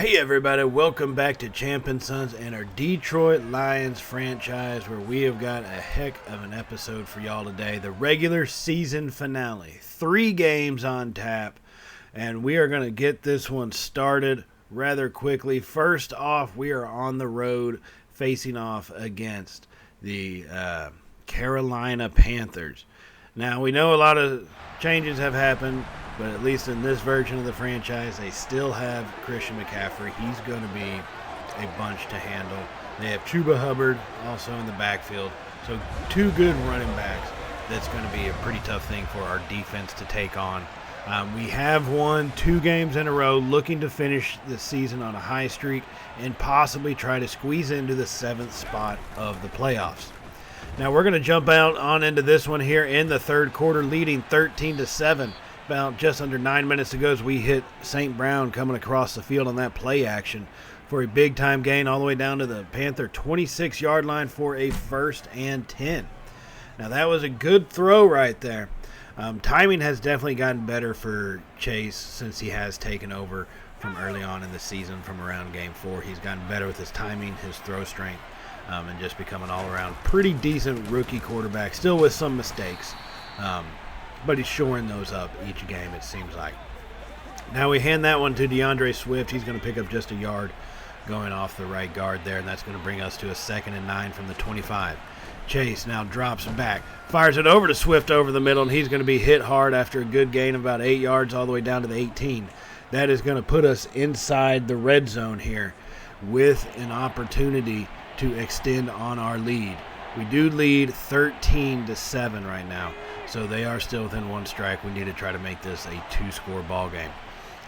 Hey everybody, welcome back to Champ and Sons and our Detroit Lions franchise, where we have got a heck of an episode for y'all today. The regular season finale, 3 games on tap, and we are going to get this one started rather quickly. First off, we are on the road facing off against the Carolina Panthers. Now, we know a lot of changes have happened, but at least in this version of the franchise, they still have Christian McCaffrey. He's going to be a bunch to handle. They have Chuba Hubbard also in the backfield. So 2 good running backs. That's going to be a pretty tough thing for our defense to take on. We have won 2 games in a row, looking to finish the season on a high streak and possibly try to squeeze into the 7th spot of the playoffs. Now we're going to jump out on into this one here in the third quarter, leading 13-7. About just under 9 minutes to go as we hit St. Brown coming across the field on that play action for a big-time gain all the way down to the Panther 26-yard line for a 1st and 10. Now, that was a good throw right there. Timing has definitely gotten better for Chase since he has taken over from early on in the season from around Game 4. He's gotten better with his timing, his throw strength, and just become an all-around pretty decent rookie quarterback, still with some mistakes. But he's shoring those up each game, it seems like. Now we hand that one to DeAndre Swift. He's going to pick up just a yard going off the right guard there, and that's going to bring us to a 2nd and 9 from the 25. Chase now drops back, fires it over to Swift over the middle, and he's going to be hit hard after a good gain of about 8 yards all the way down to the 18. That is going to put us inside the red zone here with an opportunity to extend on our lead. We do lead 13-7 right now, so they are still within 1 strike. We need to try to make this a 2-score ball game.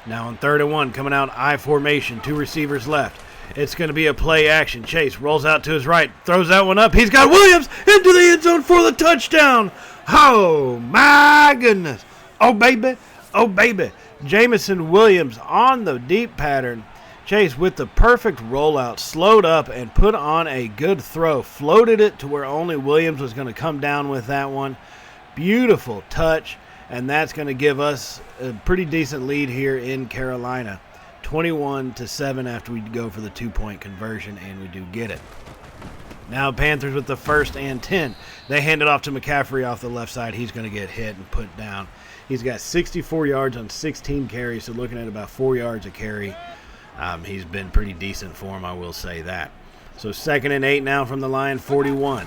Now on 3rd and 1, coming out I formation, 2 receivers left. It's going to be a play action. Chase rolls out to his right, throws that one up. He's got Williams into the end zone for the touchdown. Oh, my goodness. Oh, baby. Oh, baby. Jamison Williams on the deep pattern. Chase with the perfect rollout, slowed up and put on a good throw. Floated it to where only Williams was going to come down with that one. Beautiful touch, and that's going to give us a pretty decent lead here in Carolina. 21-7 after we go for the 2-point conversion, and we do get it. Now Panthers with the 1st and 10. They hand it off to McCaffrey off the left side. He's going to get hit and put down. He's got 64 yards on 16 carries, so looking at about 4 yards a carry. He's been pretty decent for him, I will say that. So 2nd and 8 now from the line, 41.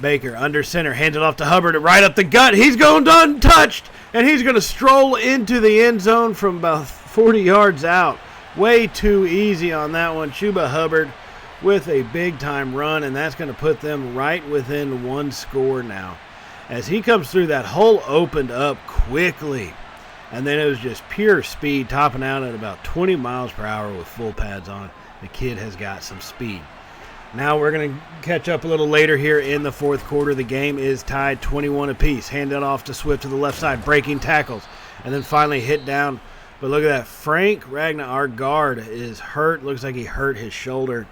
Baker under center, hands it off to Hubbard, right up the gut. He's going untouched, and he's going to stroll into the end zone from about 40 yards out. Way too easy on that one. Chuba Hubbard with a big-time run, and that's going to put them right within 1 score now. As he comes through, that hole opened up quickly. And then it was just pure speed, topping out at about 20 miles per hour with full pads on. The kid has got some speed. Now we're going to catch up a little later here in the 4th quarter. The game is tied 21 apiece. Hand it off to Swift to the left side, breaking tackles, and then finally hit down. But look at that. Frank Ragnar, our guard, is hurt. Looks like he hurt his shoulder.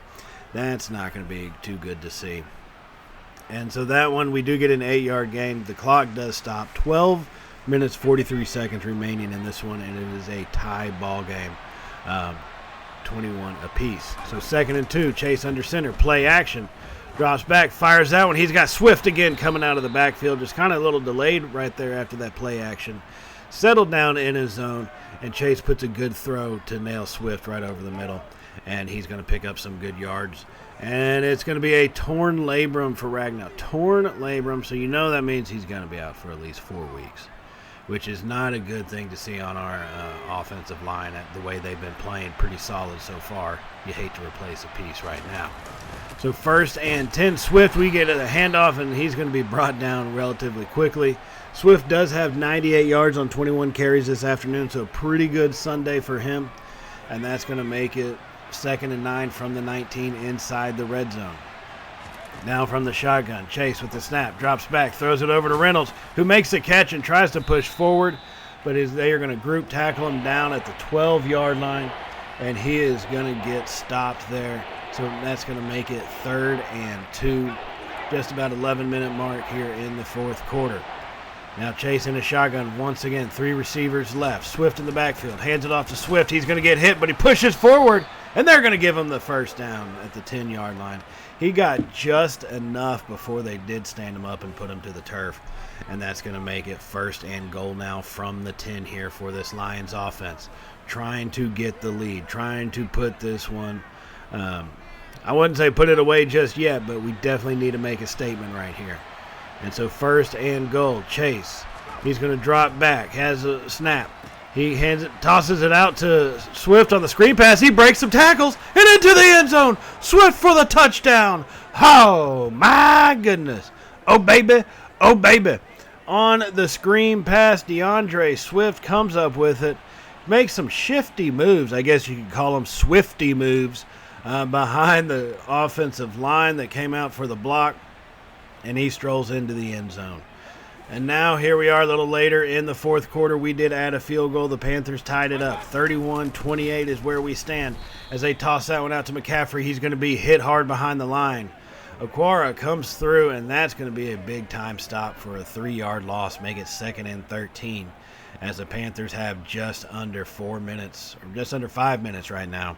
That's not going to be too good to see. And so that one, we do get an 8-yard gain. The clock does stop. 12 minutes, 43 seconds remaining in this one, and it is a tie ball game, 21 apiece. So 2nd and 2, Chase under center, play action, drops back, fires that one. He's got Swift again coming out of the backfield, just kind of a little delayed right there after that play action. Settled down in his zone, and Chase puts a good throw to nail Swift right over the middle, and he's going to pick up some good yards. And it's going to be a torn labrum for Ragnar. Torn labrum, so you know that means he's going to be out for at least 4 weeks, which is not a good thing to see on our offensive line. The way they've been playing pretty solid so far. You hate to replace a piece right now. So 1st and 10, Swift, we get a handoff, and he's going to be brought down relatively quickly. Swift does have 98 yards on 21 carries this afternoon, so a pretty good Sunday for him. And that's going to make it 2nd and 9 from the 19 inside the red zone. Now from the shotgun, Chase with the snap, drops back, throws it over to Reynolds, who makes the catch and tries to push forward, but they are going to group tackle him down at the 12-yard line, and he is going to get stopped there. So that's going to make it 3rd and 2, just about 11-minute mark here in the 4th quarter. Now Chase in a shotgun once again. 3 receivers left. Swift in the backfield. Hands it off to Swift. He's going to get hit, but he pushes forward, and they're going to give him the first down at the 10-yard line. He got just enough before they did stand him up and put him to the turf, and that's going to make it 1st and goal now from the 10 here for this Lions offense. Trying to get the lead, trying to put this one, I wouldn't say put it away just yet, but we definitely need to make a statement right here. And so 1st and goal, Chase. He's going to drop back, has a snap. He tosses it out to Swift on the screen pass. He breaks some tackles and into the end zone. Swift for the touchdown. Oh, my goodness. Oh, baby. Oh, baby. On the screen pass, DeAndre Swift comes up with it. Makes some shifty moves. I guess you could call them swifty moves behind the offensive line that came out for the block. And he strolls into the end zone. And now here we are a little later in the 4th quarter. We did add a field goal. The Panthers tied it up. 31-28 is where we stand. As they toss that one out to McCaffrey, he's going to be hit hard behind the line. Aquara comes through, and that's going to be a big-time stop for a 3-yard loss. Make it 2nd and 13 as the Panthers have just under 4 minutes, or just under 5 minutes right now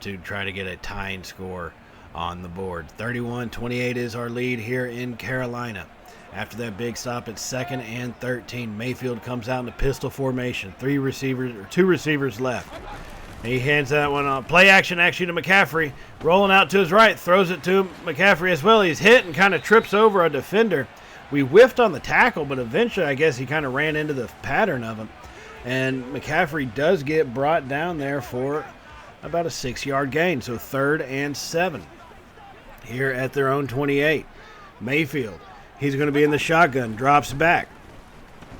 to try to get a tying score on the board. 31-28 is our lead here in Carolina. After that big stop at 2nd and 13, Mayfield comes out in a pistol formation. 2 receivers left. He hands that one on. Play action actually to McCaffrey. Rolling out to his right. Throws it to McCaffrey as well. He's hit and kind of trips over a defender. We whiffed on the tackle, but eventually I guess he kind of ran into the pattern of him. And McCaffrey does get brought down there for about a 6-yard gain. So 3rd and 7 here at their own 28. Mayfield. He's going to be in the shotgun. Drops back.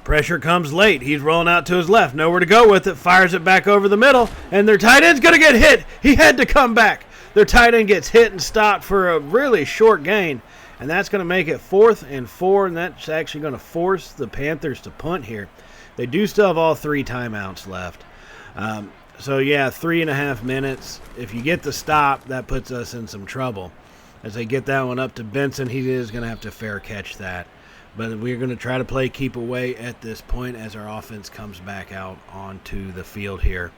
Pressure comes late. He's rolling out to his left. Nowhere to go with it. Fires it back over the middle. And their tight end's going to get hit. He had to come back. Their tight end gets hit and stopped for a really short gain. And that's going to make it 4th and 4. And that's actually going to force the Panthers to punt here. They do still have all 3 timeouts left. So, yeah, 3.5 minutes. If you get the stop, that puts us in some trouble. As they get that one up to Benson, he is going to have to fair catch that. But we're going to try to play keep away at this point as our offense comes back out onto the field here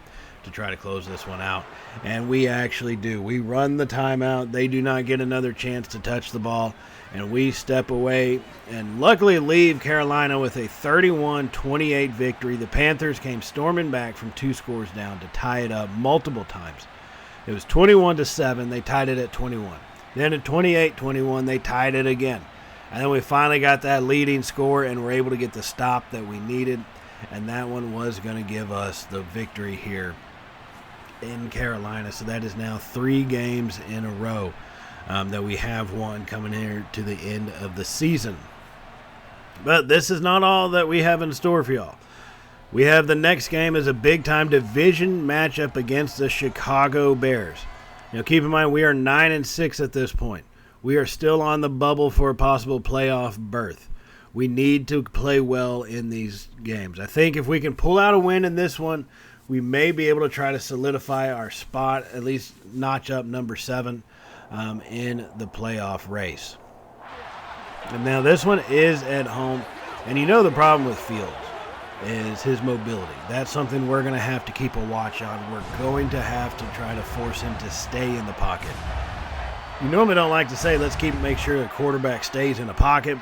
to try to close this one out. And we actually do. We run the timeout. They do not get another chance to touch the ball. And we step away and luckily leave Carolina with a 31-28 victory. The Panthers came storming back from 2 scores down to tie it up multiple times. It was 21-7. They tied it at 21. Then at 28-21, they tied it again. And then we finally got that leading score and were able to get the stop that we needed. And that one was going to give us the victory here in Carolina. So that is now 3 games in a row that we have won coming here to the end of the season. But this is not all that we have in store for y'all. We have the next game as a big-time division matchup against the Chicago Bears. Now, keep in mind, we are 9-6 at this point. We are still on the bubble for a possible playoff berth. We need to play well in these games. I think if we can pull out a win in this one, we may be able to try to solidify our spot, at least notch up number 7 in the playoff race. And now this one is at home. And you know the problem with Fields is his mobility. That's something we're going to have to keep a watch on. We're going to have to try to force him to stay in the pocket. You normally don't like to say, make sure the quarterback stays in the pocket,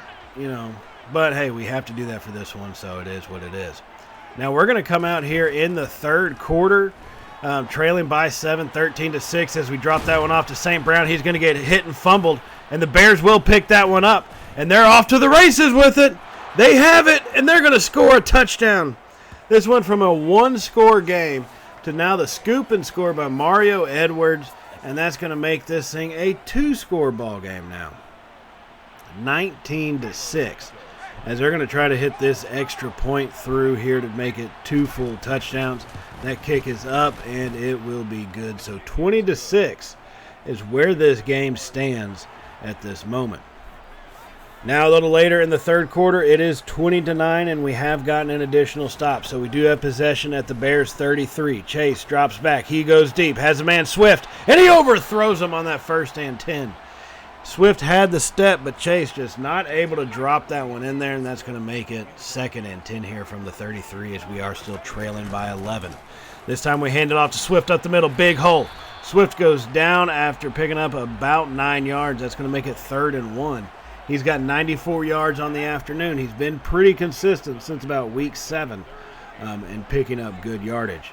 but hey, we have to do that for this one, so it is what it is. Now we're going to come out here in the 3rd quarter, trailing by 7, 13-6 as we drop that one off to St. Brown. He's going to get hit and fumbled, and the Bears will pick that one up, and they're off to the races with it. They have it, and they're going to score a touchdown. This went from a 1-score game to now the scoop and score by Mario Edwards, and that's going to make this thing a 2-score ball game now. 19-6. As they're going to try to hit this extra point through here to make it 2 full touchdowns. That kick is up, and it will be good. So 20-6 is where this game stands at this moment. Now a little later in the 3rd quarter, it is 20-9, and we have gotten an additional stop. So we do have possession at the Bears 33. Chase drops back. He goes deep, has a man Swift, and he overthrows him on that 1st and 10. Swift had the step, but Chase just not able to drop that one in there, and that's going to make it 2nd and 10 here from the 33 as we are still trailing by 11. This time we hand it off to Swift up the middle, big hole. Swift goes down after picking up about 9 yards. That's going to make it 3rd and 1. He's got 94 yards on the afternoon. He's been pretty consistent since about week 7 in picking up good yardage.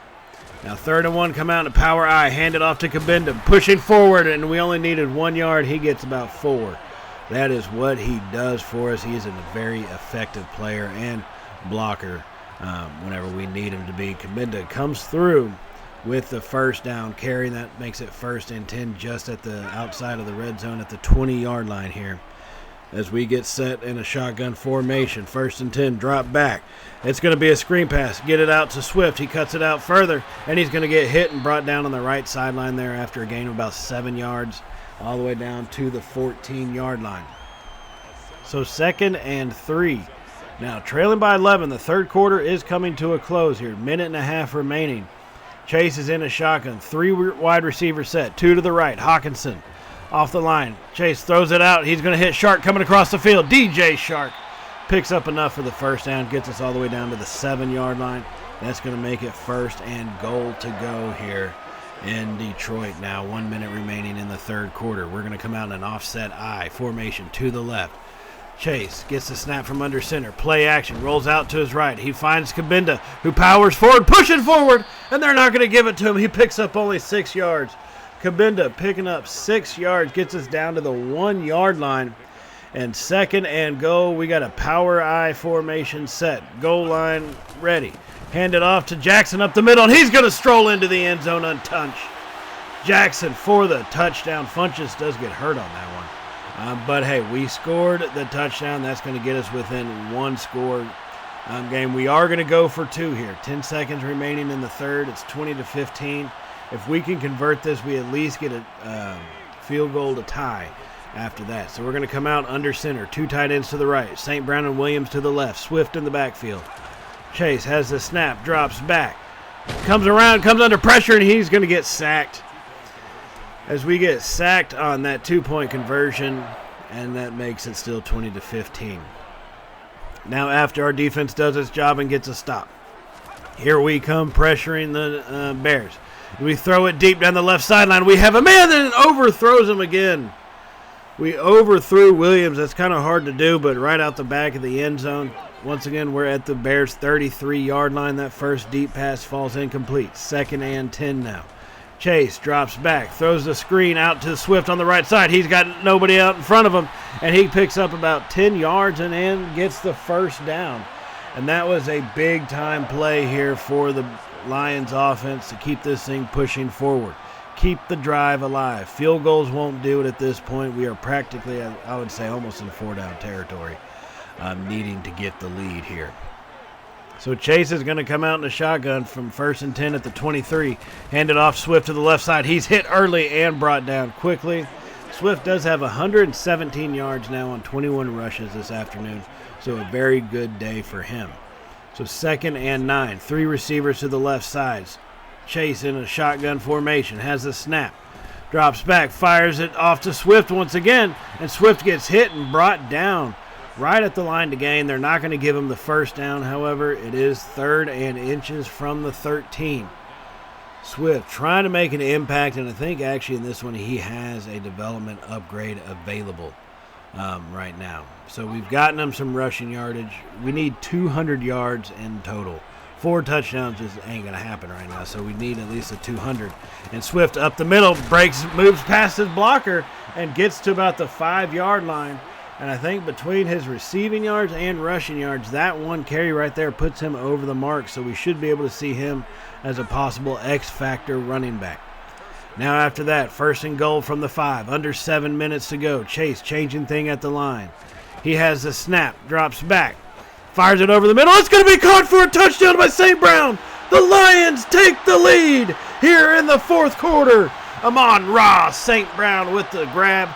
Now 3rd and 1, come out in a power I, hand it off to Kabinda, pushing forward, and we only needed 1 yard. He gets about 4. That is what he does for us. He is a very effective player and blocker whenever we need him to be. Kabinda comes through with the first down carry. That makes it 1st and 10 just at the outside of the red zone at the 20-yard line here. As we get set in a shotgun formation, 1st and 10, drop back. It's going to be a screen pass. Get it out to Swift. He cuts it out further, and he's going to get hit and brought down on the right sideline there after a gain of about 7 yards, all the way down to the 14-yard line. So 2nd and 3. Now trailing by 11. The 3rd quarter is coming to a close here. Minute and a half remaining. Chase is in a shotgun. 3 wide receiver set. 2 to the right. Hawkinson off the line. Chase throws it out. He's going to hit Shark coming across the field. DJ Shark picks up enough for the first down. Gets us all the way down to the 7-yard line. That's going to make it 1st and goal to go here in Detroit now. 1 minute remaining in the 3rd quarter. We're going to come out in an offset I formation to the left. Chase gets the snap from under center. Play action. Rolls out to his right. He finds Kabinda, who powers forward, pushing forward, and they're not going to give it to him. He picks up only 6 yards. Kabinda picking up 6 yards, gets us down to the 1-yard line. And 2nd and goal, we got a power I formation set. Goal line ready. Hand it off to Jackson up the middle, and he's going to stroll into the end zone untouched. Jackson for the touchdown. Funches does get hurt on that one. But, hey, we scored the touchdown. That's going to get us within 1 score game. We are going to go for 2 here. 10 seconds remaining in the 3rd. It's 20-15. If we can convert this, we at least get a field goal to tie after that. So we're going to come out under center. 2 tight ends to the right. St. Brown and Williams to the left. Swift in the backfield. Chase has the snap, drops back. Comes around, comes under pressure, and he's going to get sacked. As we get sacked on that 2-point conversion, and that makes it still 20-15. Now after our defense does its job and gets a stop, here we come pressuring the Bears. We throw it deep down the left sideline. We have a man that overthrows him again. We overthrew Williams. That's kind of hard to do, but right out the back of the end zone. Once again, we're at the Bears' 33-yard line. That first deep pass falls incomplete. 2nd and 10 now. Chase drops back, throws the screen out to Swift on the right side. He's got nobody out in front of him, and he picks up about 10 yards and then gets the first down. And that was a big-time play here for the Lions offense to keep this thing pushing forward. Keep the drive alive. Field goals won't do it at this point. We are practically, I would say, almost in 4-down territory, needing to get the lead here. So Chase is going to come out in a shotgun from 1st and 10 at the 23. Hand it off Swift to the left side. He's hit early and brought down quickly. Swift does have 117 yards now on 21 rushes this afternoon, so a very good day for him. So 2nd and 9. 3 receivers to the left sides. Chase in a shotgun formation. Has the snap. Drops back. Fires it off to Swift once again. And Swift gets hit and brought down right at the line to gain. They're not going to give him the first down. However, it is 3rd and inches from the 13. Swift trying to make an impact. And I think actually in this one he has a development upgrade available right now. So we've gotten him some rushing yardage. We need 200 yards in total. 4 touchdowns just ain't going to happen right now, so we need at least a 200. And Swift up the middle, moves past his blocker, and gets to about the 5-yard line. And I think between his receiving yards and rushing yards, that one carry right there puts him over the mark, so we should be able to see him as a possible X-factor running back. Now after that, 1st and goal from the 5. Under 7 minutes to go. Chase changing thing at the line. He has the snap, drops back, fires it over the middle. It's going to be caught for a touchdown by St. Brown. The Lions take the lead here in the 4th quarter. Amon-Ra St. Brown with the grab.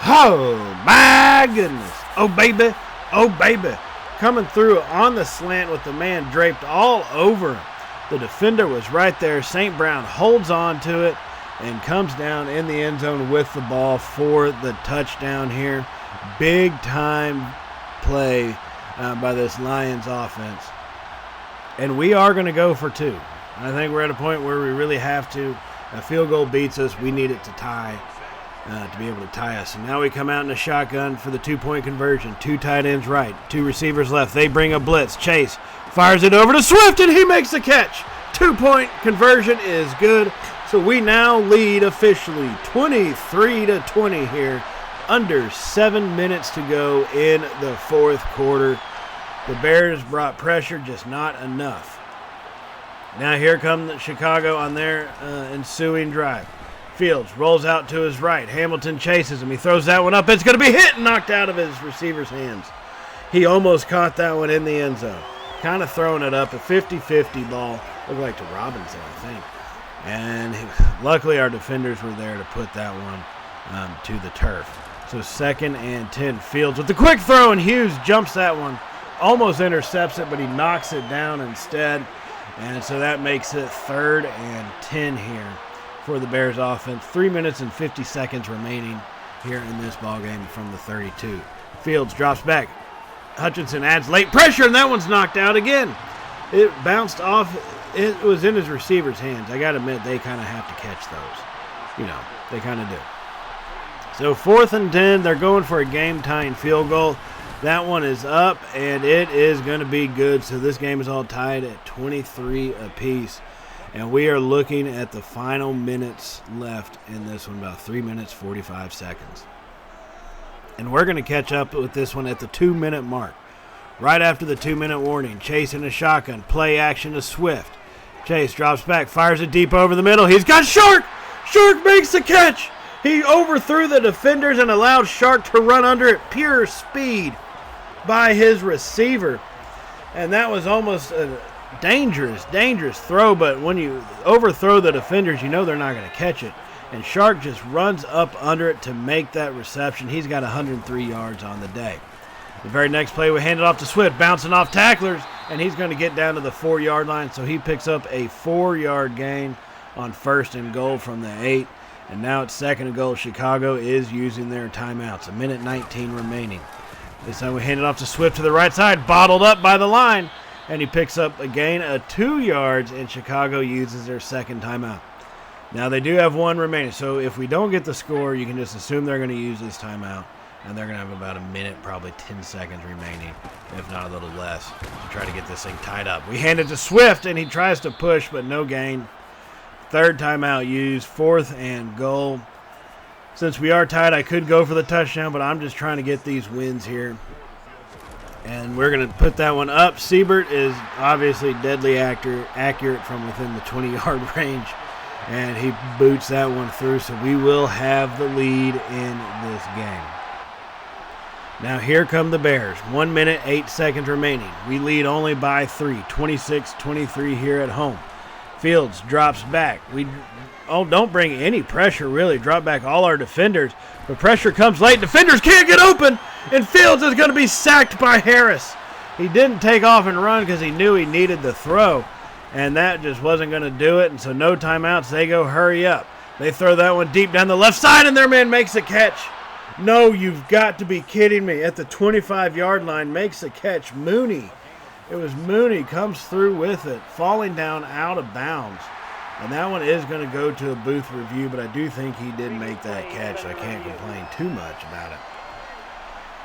Oh, my goodness. Oh, baby. Oh, baby. Coming through on the slant with the man draped all over him. The defender was right there. St. Brown holds on to it, and comes down in the end zone with the ball for the touchdown here. Big time play by this Lions offense. And we are going to go for two. I think we're at a point where we really have to. A field goal beats us. We need it to tie, to be able to tie us. And now we come out in a shotgun for the two-point conversion. Two tight ends right, two receivers left. They bring a blitz. Chase fires it over to Swift, and he makes the catch. Two-point conversion is good. So we now lead officially 23-20 here. Under 7 minutes to go in the fourth quarter. The Bears brought pressure, just not enough. Now here comes Chicago on their ensuing drive. Fields rolls out to his right. Hamilton chases him. He throws that one up. It's going to be hit and knocked out of his receiver's hands. He almost caught that one in the end zone. Kind of throwing it up, a 50-50 ball. Looked like to Robinson, I think. And luckily our defenders were there to put that one to the turf. So 2nd and 10. Fields with the quick throw, and Hughes jumps that one. Almost intercepts it, but he knocks it down instead. And so that makes it 3rd and 10 here for the Bears offense. 3 minutes and 50 seconds remaining here in this ballgame from the 32. Fields drops back. Hutchinson adds late pressure, and that one's knocked out again. It bounced off. It was in his receiver's hands. I got to admit, they kind of have to catch those. They kind of do. So 4th and 10, they're going for a game-tying field goal. That one is up, and it is going to be good. So this game is all tied at 23 apiece. And we are looking at the final minutes left in this one, about 3 minutes, 45 seconds. And we're going to catch up with this one at the 2-minute mark. Right after the 2-minute warning, Chase in a shotgun, play action to Swift. Chase drops back, fires it deep over the middle. He's got Shark! Shark makes the catch! He overthrew the defenders and allowed Shark to run under it. Pure speed by his receiver. And that was almost a dangerous throw. But when you overthrow the defenders, you know they're not going to catch it. And Shark just runs up under it to make that reception. He's got 103 yards on the day. The very next play, we hand it off to Swift, bouncing off tacklers. And he's going to get down to the 4-yard line. So he picks up a 4-yard gain on 1st and goal from the 8. And now it's 2nd and goal. Chicago is using their timeouts. 1:19 remaining. This time we hand it off to Swift to the right side. Bottled up by the line. And he picks up a gain of 2 yards. And Chicago uses their 2nd timeout. Now they do have 1 remaining. So if we don't get the score, you can just assume they're going to use this timeout. And they're going to have about a minute, probably 10 seconds remaining, if not a little less, to try to get this thing tied up. We hand it to Swift, and he tries to push, but no gain. 3rd timeout used, 4th and goal. Since we are tied, I could go for the touchdown, but I'm just trying to get these wins here. And we're going to put that one up. Siebert is obviously deadly accurate from within the 20-yard range. And he boots that one through, so we will have the lead in this game. Now here come the Bears. 1 minute, 8 seconds remaining. We lead only by 3, 26-23 here at home. Fields drops back. We don't bring any pressure, really. Drop back all our defenders. But pressure comes late. Defenders can't get open. And Fields is going to be sacked by Harris. He didn't take off and run because he knew he needed the throw. And that just wasn't going to do it. And so no timeouts. They go hurry up. They throw that one deep down the left side, and their man makes a catch. No, you've got to be kidding me. At the 25-yard line, makes a catch. Mooney. It was Mooney comes through with it, falling down out of bounds. And that one is going to go to a booth review, but I do think he did make that catch, so I can't complain too much about it.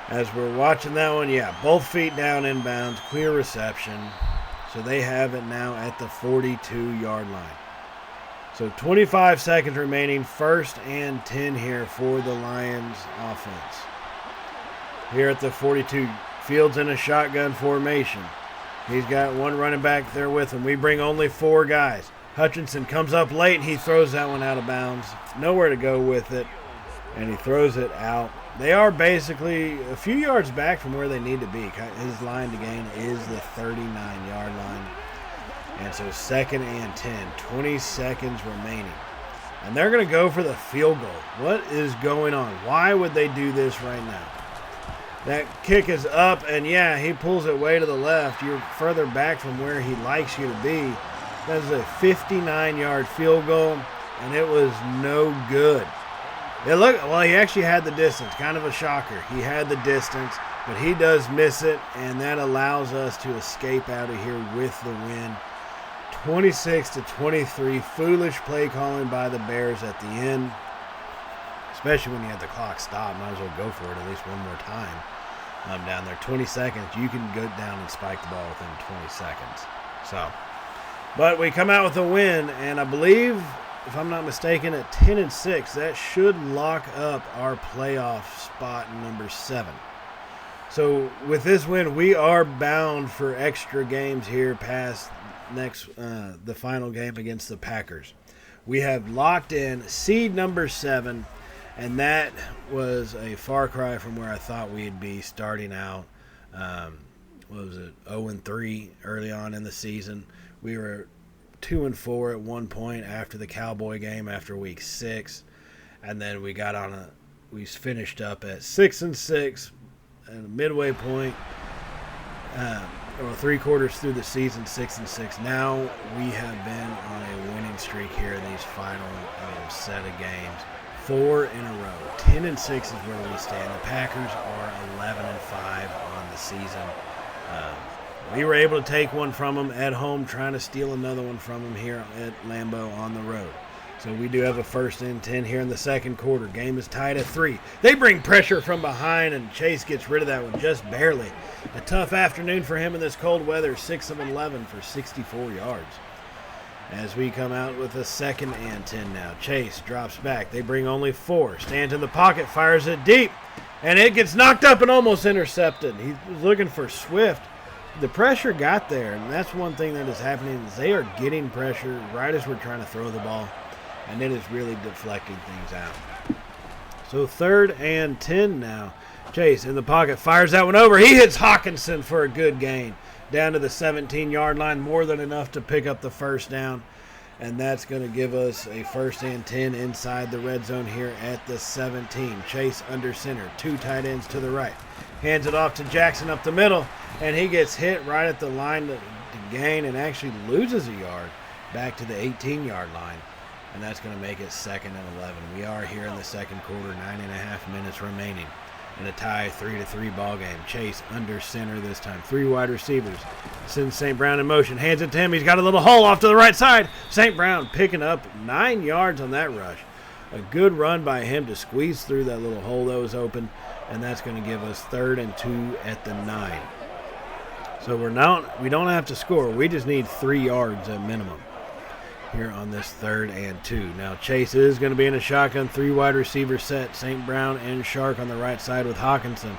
As we're watching that one, yeah, both feet down inbounds, clear reception. So they have it now at the 42-yard line. So 25 seconds remaining, 1st and 10 here for the Lions offense. Here at the 42, Fields in a shotgun formation. He's got 1 running back there with him. We bring only 4 guys. Hutchinson comes up late, and he throws that one out of bounds. Nowhere to go with it, and he throws it out. They are basically a few yards back from where they need to be. His line to gain is the 39-yard line. And so 2nd and 10, 20 seconds remaining. And they're going to go for the field goal. What is going on? Why would they do this right now? That kick is up, and yeah, he pulls it way to the left. You're further back from where he likes you to be. That is a 59-yard field goal. and it was no good. It looked, well, he actually had the distance. Kind of a shocker. He had the distance, but he does miss it, and that allows us to escape out of here with the win. 26-23, foolish play calling by the Bears at the end, especially when you had the clock stop. Might as well go for it at least one more time. Down there, 20 seconds. You can go down and spike the ball within 20 seconds. So, but we come out with a win, and I believe, if I'm not mistaken, at 10-6, that should lock up our playoff spot number 7. So with this win, we are bound for extra games here past the final game against the Packers. We have locked in seed number 7, and that was a far cry from where I thought we'd be starting out. What was it, 0-3 early on in the season. We were 2-4 at one point after the Cowboy game after week 6, and then we finished up at 6-6 at a midway point, or 3 quarters through the season, 6-6. Now we have been on a winning streak here in these final set of games, 4 in a row. 10-6 is where we stand. The Packers are 11-5 on the season. We were able to take one from them at home, trying to steal another one from them here at Lambeau on the road. So we do have a 1st and 10 here in the second quarter. Game is tied at 3. They bring pressure from behind, and Chase gets rid of that one just barely. A tough afternoon for him in this cold weather, 6 of 11 for 64 yards. As we come out with a 2nd and 10 now. Chase drops back. They bring only 4. Stands in the pocket, fires it deep, and it gets knocked up and almost intercepted. He was looking for Swift. The pressure got there, and that's one thing that is happening is they are getting pressure right as we're trying to throw the ball, and it is really deflecting things out. So 3rd and 10 now. Chase in the pocket, fires that one over. He hits Hawkinson for a good gain down to the 17-yard line, more than enough to pick up the 1st down, and that's going to give us a 1st and 10 inside the red zone here at the 17. Chase under center, 2 tight ends to the right. Hands it off to Jackson up the middle, and he gets hit right at the line to gain and actually loses a yard back to the 18-yard line. And that's going to make it 2nd and 11. We are here in the second quarter, 9.5 minutes remaining in a tie 3-3 ball game. Chase under center this time. 3 wide receivers. Sends St. Brown in motion. Hands it to him. He's got a little hole off to the right side. St. Brown picking up 9 yards on that rush. A good run by him to squeeze through that little hole that was open. And that's going to give us 3rd and 2 at the 9. So we don't have to score. We just need 3 yards at minimum here on this 3rd and 2. Now Chase is going to be in a shotgun, 3 wide receiver set. St. Brown and Shark on the right side with Hawkinson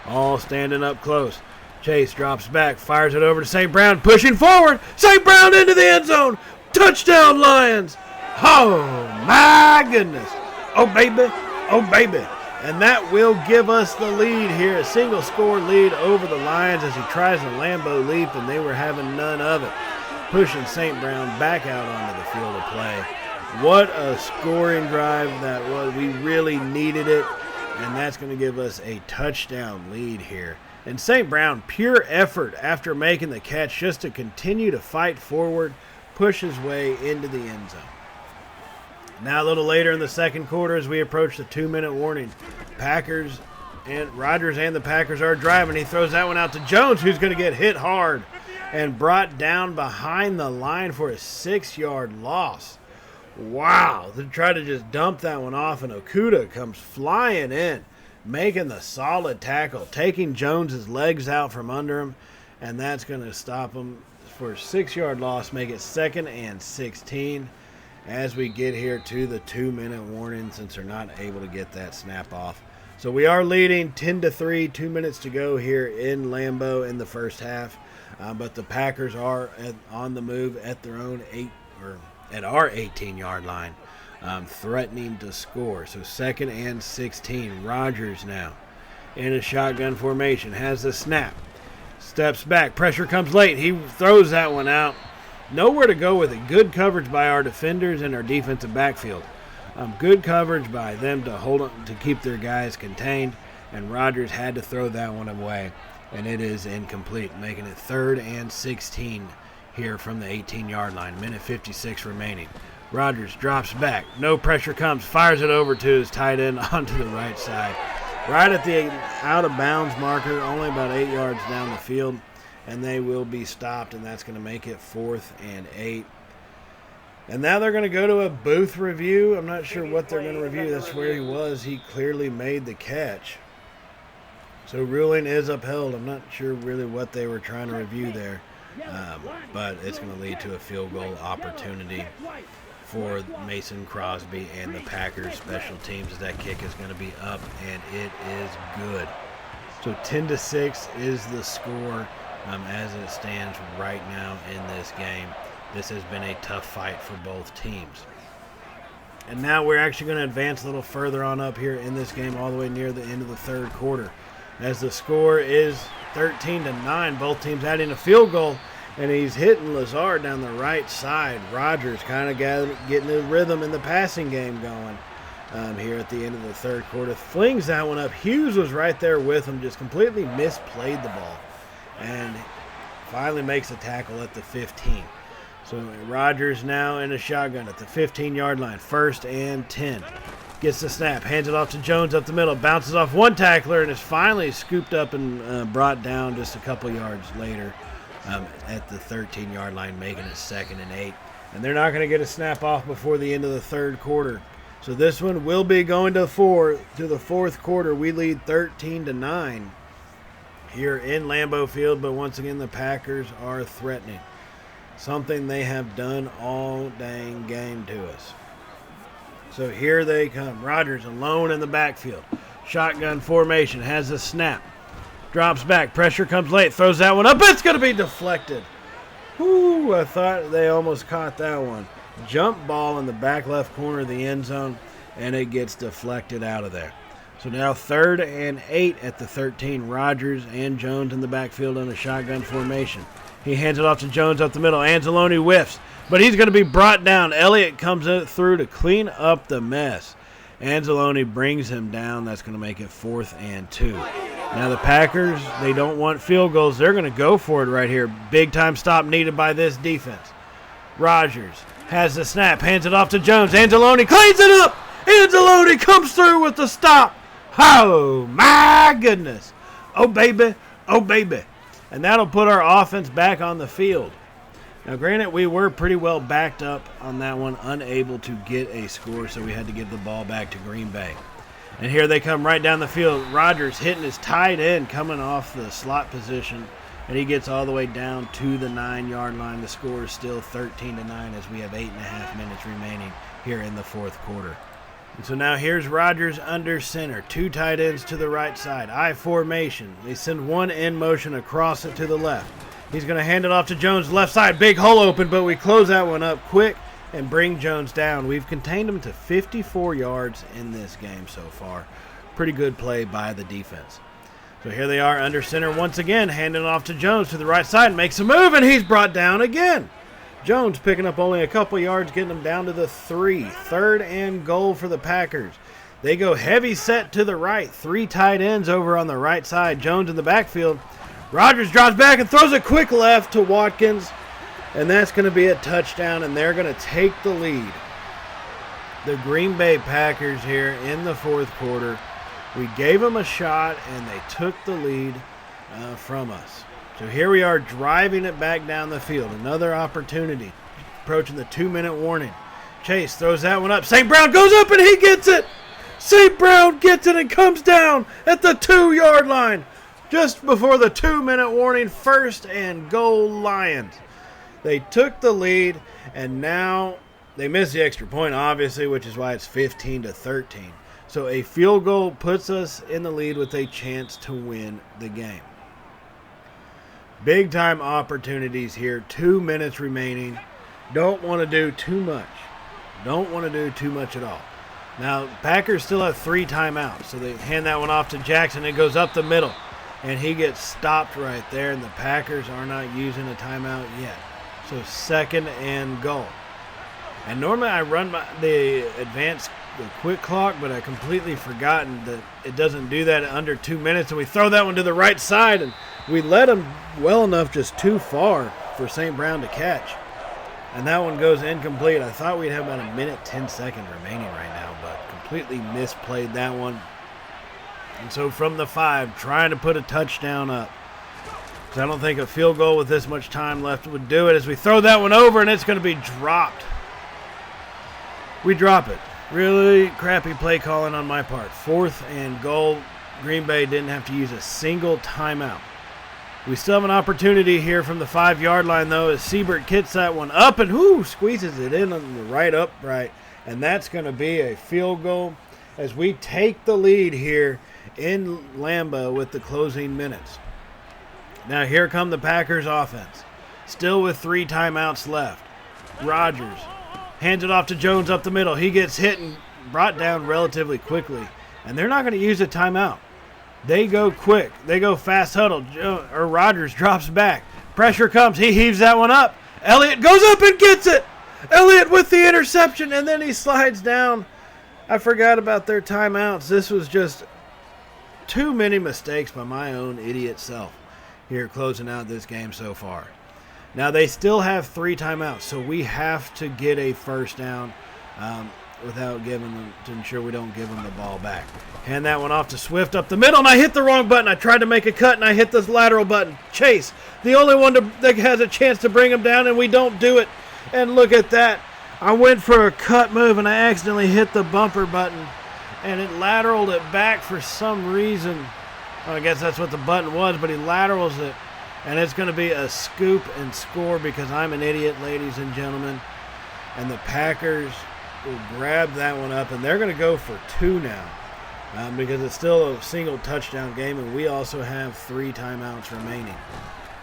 all standing up close. Chase drops back, fires it over to St. Brown, pushing forward. St. Brown into the end zone. Touchdown, Lions. Oh, my goodness. Oh, baby. Oh, baby. And that will give us the lead here, a single score lead over the Lions as he tries a Lambeau leap, and they were having none of it. Pushing St. Brown back out onto the field of play. What a scoring drive that was. We really needed it, and that's going to give us a touchdown lead here. And St. Brown, pure effort after making the catch just to continue to fight forward, push his way into the end zone. Now a little later in the second quarter as we approach the 2-minute warning. Rodgers and the Packers are driving. He throws that one out to Jones, who's going to get hit hard and brought down behind the line for a 6-yard loss. Wow. They try to just dump that one off, and Okudah comes flying in, making the solid tackle, taking Jones's legs out from under him, and that's going to stop him for a 6-yard loss, make it 2nd and 16 as we get here to the 2-minute warning since they're not able to get that snap off. So we are leading 10-3, 2 minutes to go here in Lambeau in the first half. But the Packers are on the move at their own at our 18-yard line, threatening to score. So 2nd and 16. Rodgers now in a shotgun formation, has the snap, steps back, pressure comes late. He throws that one out. Nowhere to go with it. Good coverage by our defenders and our defensive backfield. Good coverage by them to hold on, to keep their guys contained, and Rodgers had to throw that one away, and it is incomplete, making it 3rd and 16 here from the 18-yard line. Minute 56 remaining. Rodgers drops back. No pressure comes. Fires it over to his tight end onto the right side. Right at the out-of-bounds marker, only about 8 yards down the field. And they will be stopped, and that's going to make it 4th and 8. And now they're going to go to a booth review. I'm not sure what they're going to review. That's where he was. He clearly made the catch. So ruling is upheld. I'm not sure really what they were trying to review there. But it's going to lead to a field goal opportunity for Mason Crosby and the Packers special teams, as that kick is going to be up, and it is good. So 10-6 is the score as it stands right now in this game. This has been a tough fight for both teams. And now we're actually going to advance a little further on up here in this game, all the way near the end of the third quarter, as the score is 13-9. Both teams adding a field goal, and he's hitting Lazard down the right side. Rodgers kind of getting the rhythm in the passing game going here at the end of the third quarter. Flings that one up. Hughes was right there with him, just completely misplayed the ball, and finally makes a tackle at the 15. So Rodgers now in a shotgun at the 15-yard line, 1st and 10. Gets the snap, hands it off to Jones up the middle, bounces off one tackler, and is finally scooped up and brought down just a couple yards later at the 13-yard line, making it 2nd and 8. And they're not going to get a snap off before the end of the third quarter. So this one will be going to the fourth quarter. We lead 13-9 here in Lambeau Field, but once again the Packers are threatening. Something they have done all dang game to us. So here they come. Rodgers alone in the backfield. Shotgun formation, has a snap. Drops back, pressure comes late, throws that one up. It's going to be deflected. Whoo, I thought they almost caught that one. Jump ball in the back left corner of the end zone, and it gets deflected out of there. So now 3rd and 8 at the 13. Rodgers and Jones in the backfield in a shotgun formation. He hands it off to Jones up the middle. Anzalone whiffs, but he's going to be brought down. Elliott comes through to clean up the mess. Anzalone brings him down. That's going to make it 4th and 2. Now the Packers, they don't want field goals. They're going to go for it right here. Big time stop needed by this defense. Rodgers has the snap, hands it off to Jones. Anzalone cleans it up. Anzalone comes through with the stop. Oh, my goodness. Oh, baby. Oh, baby. And that'll put our offense back on the field. Now, granted, we were pretty well backed up on that one, unable to get a score, so we had to give the ball back to Green Bay. And here they come right down the field. Rodgers hitting his tight end, coming off the slot position, and he gets all the way down to the 9-yard line. The score is still 13-9 as we have 8.5 minutes remaining here in the fourth quarter. And so now here's Rodgers under center. 2 tight ends to the right side. I formation. They send one in motion across it to the left. He's going to hand it off to Jones left side. Big hole open, but we close that one up quick and bring Jones down. We've contained him to 54 yards in this game so far. Pretty good play by the defense. So here they are under center once again, handing it off to Jones to the right side. Makes a move, and he's brought down again. Jones picking up only a couple yards, getting them down to the 3. 3rd and goal for the Packers. They go heavy set to the right. 3 tight ends over on the right side. Jones in the backfield. Rodgers drops back and throws a quick left to Watkins. And that's going to be a touchdown, and they're going to take the lead. The Green Bay Packers here in the fourth quarter. We gave them a shot, and they took the lead from us. So here we are driving it back down the field. Another opportunity. Approaching the 2-minute warning. Chase throws that one up. St. Brown goes up and he gets it. St. Brown gets it and comes down at the 2-yard line. Just before the 2-minute warning, 1st and goal Lions. They took the lead, and now they missed the extra point, obviously, which is why it's 15-13. So a field goal puts us in the lead with a chance to win the game. Big time opportunities here. 2 minutes remaining. Don't want to do too much. Don't want to do too much at all. Now, Packers still have 3 timeouts, so they hand that one off to Jackson. It goes up the middle, and he gets stopped right there, and the Packers are not using a timeout yet. So 2nd and goal. And normally I run the quick clock, but I completely forgotten that it doesn't do that under 2 minutes, and we throw that one to the right side, and we let him well enough just too far for St. Brown to catch. And that one goes incomplete. I thought we'd have about a minute, 10 seconds remaining right now, but completely misplayed that one. And so from the 5, trying to put a touchdown up. So I don't think a field goal with this much time left would do it, as we throw that one over, and it's going to be dropped. We drop it. Really crappy play calling on my part. 4th and goal. Green Bay didn't have to use a single timeout. We still have an opportunity here from the 5-yard line, though, as Siebert kicks that one up and squeezes it in on the right upright. And that's going to be a field goal as we take the lead here in Lambeau with the closing minutes. Now here come the Packers offense, still with 3 timeouts left. Rodgers hands it off to Jones up the middle. He gets hit and brought down relatively quickly. And they're not going to use a timeout. They go quick. They go fast huddle. Rodgers drops back. Pressure comes. He heaves that one up. Elliott goes up and gets it. Elliott with the interception, and then he slides down. I forgot about their timeouts. This was just too many mistakes by my own idiot self here closing out this game so far. Now they still have 3 timeouts, so we have to get a first down without giving them, to ensure we don't give them the ball back. Hand that one off to Swift up the middle, and I hit the wrong button. I tried to make a cut, and I hit this lateral button. Chase, the only one that has a chance to bring him down, and we don't do it. And look at that. I went for a cut move, and I accidentally hit the bumper button, and it lateraled it back for some reason. Well, I guess that's what the button was, but he laterals it, and it's going to be a scoop and score because I'm an idiot, ladies and gentlemen. And the Packers will grab that one up, and they're going to go for 2 now because it's still a single touchdown game, and we also have 3 timeouts remaining.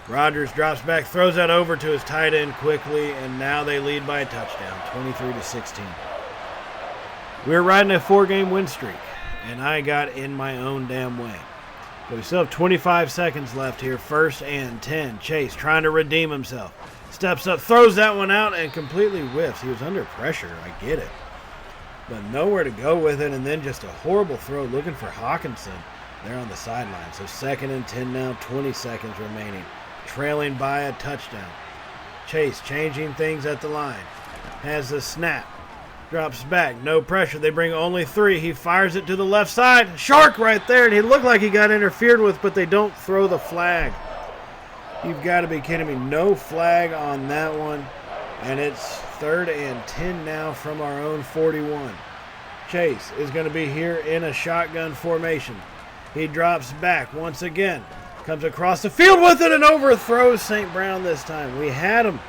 Rodgers drops back, throws that over to his tight end quickly, and now they lead by a touchdown, 23-16. We're riding a 4-game win streak, and I got in my own damn way. But we still have 25 seconds left here, 1st and 10. Chase trying to redeem himself. Steps up, throws that one out, and completely whiffs. He was under pressure, I get it. But nowhere to go with it, and then just a horrible throw looking for Hawkinson there on the sideline. So 2nd and 10 now, 20 seconds remaining. Trailing by a touchdown. Chase changing things at the line. Has the snap. Drops back. No pressure. They bring only 3. He fires it to the left side. Shark right there, and he looked like he got interfered with, but they don't throw the flag. You've got to be kidding me. No flag on that one. And it's 3rd and 10 now from our own 41. Chase is going to be here in a shotgun formation. He drops back once again. Comes across the field with it and overthrows St. Brown this time. We had him.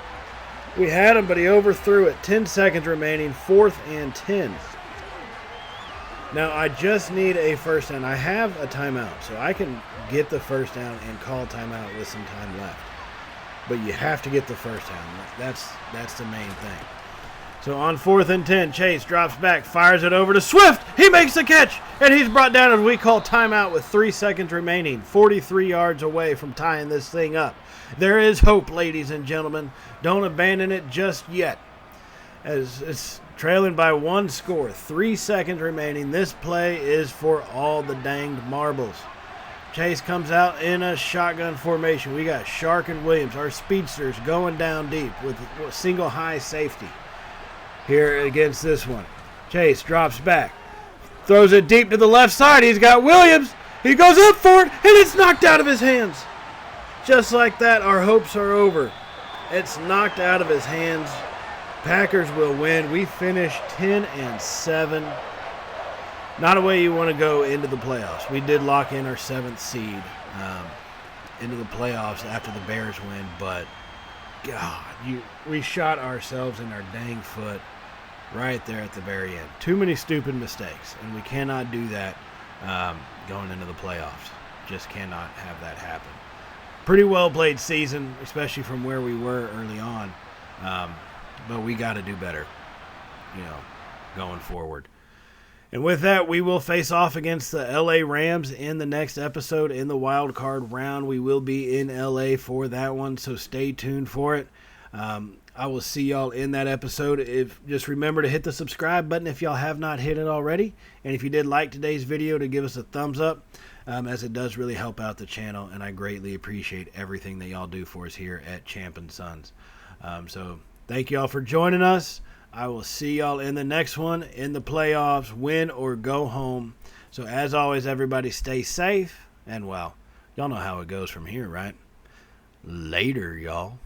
We had him, but he overthrew it. 10 seconds remaining, 4th and 10. Now, I just need a first down. I have a timeout, so I can get the first down and call timeout with some time left. But you have to get the first down. That's the main thing. So on 4th and 10, Chase drops back, fires it over to Swift. He makes the catch, and he's brought down as we call timeout with 3 seconds remaining, 43 yards away from tying this thing up. There is hope, ladies and gentlemen. Don't abandon it just yet. As it's trailing by 1 score, 3 seconds remaining. This play is for all the danged marbles. Chase comes out in a shotgun formation. We got Shark and Williams, our speedsters, going down deep with single high safety here against this one. Chase drops back, throws it deep to the left side. He's got Williams. He goes up for it, and it's knocked out of his hands. Just like that, our hopes are over. It's knocked out of his hands. Packers will win. We finish 10 and 7. Not a way you want to go into the playoffs. We did lock in our 7th seed into the playoffs after the Bears win, but God, we shot ourselves in our dang foot right there at the very end. Too many stupid mistakes, and we cannot do that going into the playoffs. Just cannot have that happen. Pretty well played season, especially from where we were early on, but we got to do better, going forward. And with that, we will face off against the LA Rams in the next episode in the wild card round. We will be in LA for that one, so stay tuned for it. I will see y'all in that episode. Just remember to hit the subscribe button if y'all have not hit it already. And if you did like today's video, to give us a thumbs up, as it does really help out the channel, and I greatly appreciate everything that y'all do for us here at Champ and Sons. So Thank y'all for joining us. I will see y'all in the next one, in the playoffs, win or go home. So as always, everybody stay safe, and well, y'all know how it goes from here, right? Later, y'all.